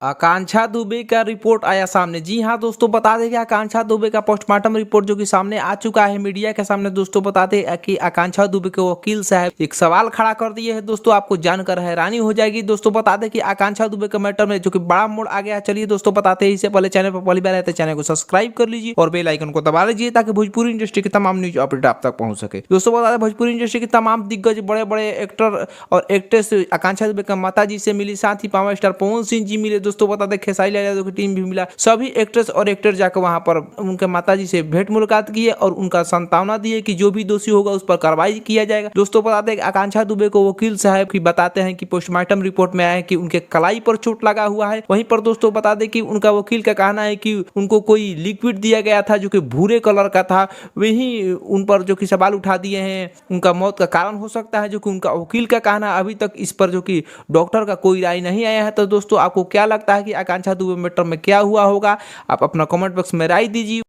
आकांक्षा दुबे का रिपोर्ट आया सामने। जी हाँ दोस्तों, बता दें कि आकांक्षा दुबे का पोस्टमार्टम रिपोर्ट जो कि सामने आ चुका है मीडिया के सामने। दोस्तों बताते हैं कि आकांक्षा दुबे के वकील साहब एक सवाल खड़ा कर दिए हैं। दोस्तों आपको जानकर हैरानी हो जाएगी। दोस्तों बता दें कि आकांक्षा दुबे के मैटर में जो कि बड़ा मोड़ आ गया है। चलिए दोस्तों बताते हैं। इससे पहले चैनल पर पहली बार आए तो चैनल को सब्सक्राइब कर लीजिए और बेल आइकन को दबा लीजिए ताकि भोजपुरी इंडस्ट्री की तमाम न्यूज अपडेट आप तक पहुंच सके। दोस्तों बता दें, भोजपुरी इंडस्ट्री के तमाम दिग्गज बड़े बड़े एक्टर और एक्ट्रेस आकांक्षा दुबे का माता जी से मिली, साथ ही पावर स्टार पवन सिंह जी मिले। दोस्तों बता दें खेसारी लाल यादव की टीम भी मिला। सभी एक्ट्रेस और एक्टर जाकर वहां पर उनके माताजी से भेंट मुलाकात की है और उनका सांत्वना दी है कि जो भी दोषी होगा उस पर कार्रवाई किया जाएगा। दोस्तों बताते हैं आकांक्षा दुबे को वकील साहब की बताते हैं कि पोस्टमार्टम रिपोर्ट में आया है कि उनके कलाई पर चोट लगा हुआ है। वहीं पर दोस्तों बता दें कि उनका वकील का कहना है कि उनको कोई लिक्विड दिया गया था जो कि भूरे कलर का था। वही उन पर जो कि सवाल उठा दिए हैं उनका मौत का कारण हो सकता है, जो कि उनका वकील का कहना। अभी तक इस पर जो कि डॉक्टर का कोई राय नहीं आया है। तो दोस्तों आपको क्या लगता है कि आकांक्षा दुबे मैटर में क्या हुआ होगा? आप अपना कमेंट बॉक्स में राय दीजिए।